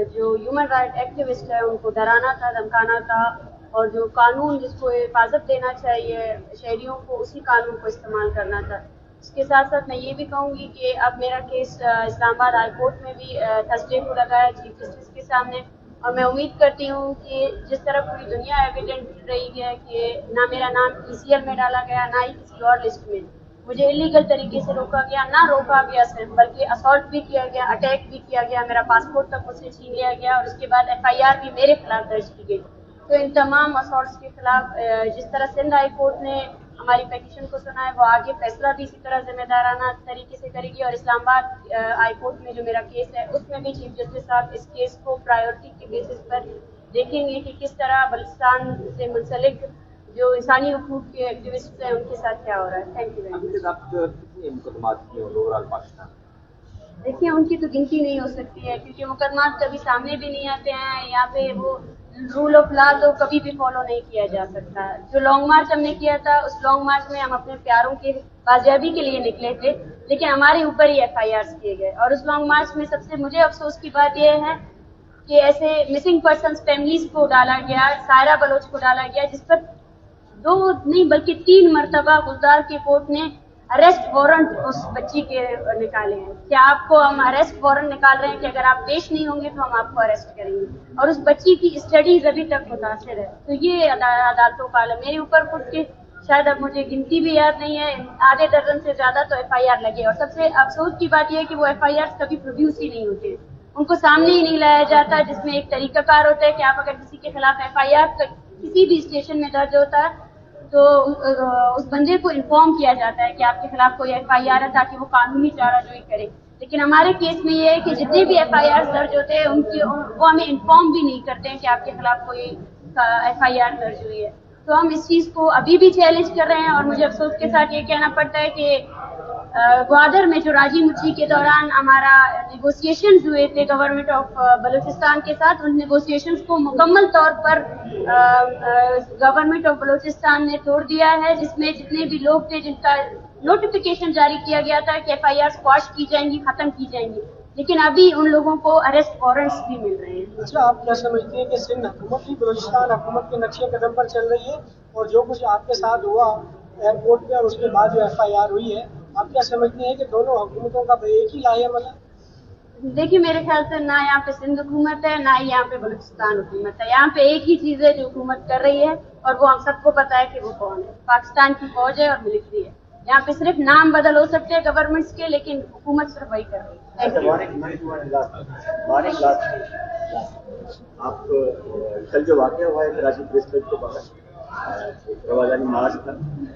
जो human right activist है उनको डराना था, धमकाना था, और जो कानून जिसको हिफाजत देना चाहिए शहरियों को, उसी कानून को इस्तेमाल करना था। इसके साथ साथ मैं ये भी कहूँगी कि अब मेरा केस इस्लामाबाद हाई कोर्ट में भी थर्सडे को लगा है चीफ जस्टिस के सामने, और मैं उम्मीद करती हूँ कि जिस तरह पूरी दुनिया एविडेंट रही है कि ना मेरा नाम ECL में डाला गया, ना ही किसी और लिस्ट में, मुझे इलीगल तरीके से रोका गया, ना रोका गया सिर्फ बल्कि असॉल्ट भी किया गया, अटैक भी किया गया, मेरा पासपोर्ट तक मुझसे छीन लिया गया, और उसके बाद FIR भी मेरे खिलाफ दर्ज की गई। तो इन तमाम असॉल्ट्स के खिलाफ जिस तरह सिंध हाई कोर्ट ने हमारी पेटिशन को सुना है, वो आगे फैसला भी इसी तरह जिम्मेदाराना तरीके से करेगी, और इस्लामाबाद हाई कोर्ट में जो मेरा केस है उसमें भी चीफ जस्टिस साहब इस केस को प्रायोरिटी के बेसिस पर देखेंगे कि किस तरह बलूचिस्तान से मुंसलिक जो इंसानी हुकूक के एक्टिविस्ट हैं उनके साथ क्या हो रहा है। Thank you very much. देखिए, उनकी तो गिनती नहीं हो सकती है, क्योंकि मुकदमात कभी सामने भी नहीं आते हैं। यहाँ पे वो रूल ऑफ लॉ तो कभी भी फॉलो नहीं किया जा सकता। जो लॉन्ग मार्च हमने किया था, उस लॉन्ग मार्च में हम अपने प्यारों के बाजियाबी के लिए निकले थे, लेकिन हमारे ऊपर ही FIRs किए गए। और उस लॉन्ग मार्च में सबसे मुझे अफसोस की बात यह है कि ऐसे मिसिंग पर्सन्स फैमिलीज को डाला गया, सायरा बलोच को डाला गया, जिस पर 2 नहीं बल्कि 3 मरतबा गुलजार के कोर्ट ने अरेस्ट वारंट उस बच्ची के निकाले हैं। क्या आपको हम अरेस्ट वारंट निकाल रहे हैं कि अगर आप पेश नहीं होंगे तो हम आपको अरेस्ट करेंगे, और उस बच्ची की स्टडीज अभी तक मुतासिर है। तो ये अदालतों का आलम। मेरे ऊपर खुद के शायद अब मुझे गिनती भी याद नहीं है, आधे दर्जन से ज्यादा तो FIR लगे, और सबसे अफसोस की बात यह है कि वो FIR कभी प्रोड्यूस ही नहीं होते, उनको सामने ही नहीं लाया जाता, जिसमें एक तरीकाकार होता है कि आप अगर किसी के खिलाफ FIR किसी भी स्टेशन में दर्ज होता है तो उस बंदे को इन्फॉर्म किया जाता है कि आपके खिलाफ कोई FIR है, ताकि वो कानूनी चाराजोई करे। लेकिन हमारे केस में ये है कि जितने भी FIR दर्ज होते हैं वो हमें इन्फॉर्म भी नहीं करते हैं कि आपके खिलाफ कोई FIR दर्ज हुई है। तो हम इस चीज़ को अभी भी चैलेंज कर रहे हैं, और मुझे अफसोस के साथ ये कहना पड़ता है कि ग्वादर में जो राजी मुची के दौरान हमारा नेगोशिएशंस हुए थे गवर्नमेंट ऑफ बलूचिस्तान के साथ, उन नेगोशिएशंस को मुकम्मल तौर पर गवर्नमेंट ऑफ बलूचिस्तान ने तोड़ दिया है, जिसमें जितने भी लोग थे जिनका नोटिफिकेशन जारी किया गया था कि FIR क्वाश की जाएंगी, खत्म की जाएंगी, लेकिन अभी उन लोगों को अरेस्ट वारंट्स भी मिल रहे हैं। अच्छा, आप क्या समझते हैं कि सिंध हुकूमत भी बलूचिस्तान हुकूमत के नक्शे कदम पर चल रही है, और जो कुछ आपके साथ हुआ एयरपोर्ट पे और उसके बाद जो FIR हुई है, आप क्या समझते हैं कि दोनों हुकूमतों का एक ही लाहेअमल है? देखिए, मेरे ख्याल से ना यहाँ पे सिंध हुकूमत है, ना ही यहाँ पे बलूचिस्तान हुकूमत है। यहाँ पे एक ही चीज है जो हुकूमत कर रही है, और वो हम सबको पता है कि वो कौन है। पाकिस्तान की फौज है और मिलिट्री है। यहाँ पे सिर्फ नाम बदल हो सकते हैं गवर्नमेंट्स के, लेकिन हुकूमत सिर्फ वही कर रही है। आप कल जो वाक़या हुआ है कराची प्रेस क्लब के बाहर रवाजानी मार्च था,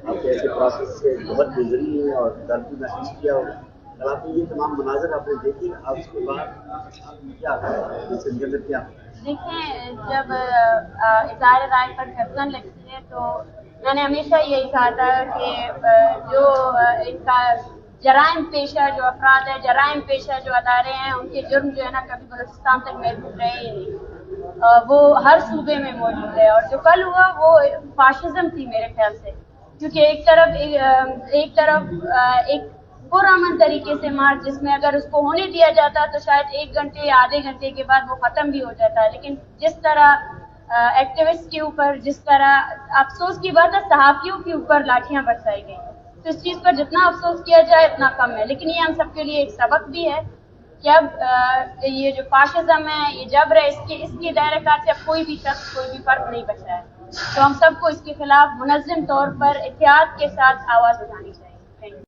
आपके ऐसे प्रोसेस से बहुत गुजरी है और दर्द भी महसूस किया होगा। कल आपने ये तमाम मनाजर आपने देखे, आप उसके बाद क्या क्या? देखिए, जब इज़हार राय पर गर्दन लगती है तो मैंने हमेशा यही कहा था कि जो इनका जराइम पेशा जो अफराद है, जराइम पेशा जो अदारे हैं, उनके जुर्म जो है ना कभी बलूचिस्तान तक महदूद रहे ही नहीं। वो हर सूबे में मौजूद है, और जो कल हुआ वो फाशिज्म थी मेरे ख्याल से, क्योंकि एक तरफ एक पुरअमन तरीके से मार्च, जिसमें अगर उसको होने दिया जाता तो शायद 1 घंटे या आधे घंटे के बाद वो खत्म भी हो जाता है, लेकिन जिस तरह एक्टिविस्ट के ऊपर, जिस तरह अफसोस की बात है सहाफियों के ऊपर लाठियां बरसाई गई, तो इस चीज़ पर जितना अफसोस किया जाए उतना कम है। लेकिन ये हम सबके लिए एक सबक भी है कि अब ये जो फाशिज्म है, ये जबर है, इसके दायरे कार से अब कोई भी शख्स, कोई भी फर्क नहीं बचा है। तो हम सबको इसके खिलाफ मुनज़्ज़म तौर पर एहतियात के साथ आवाज़ उठानी चाहिए।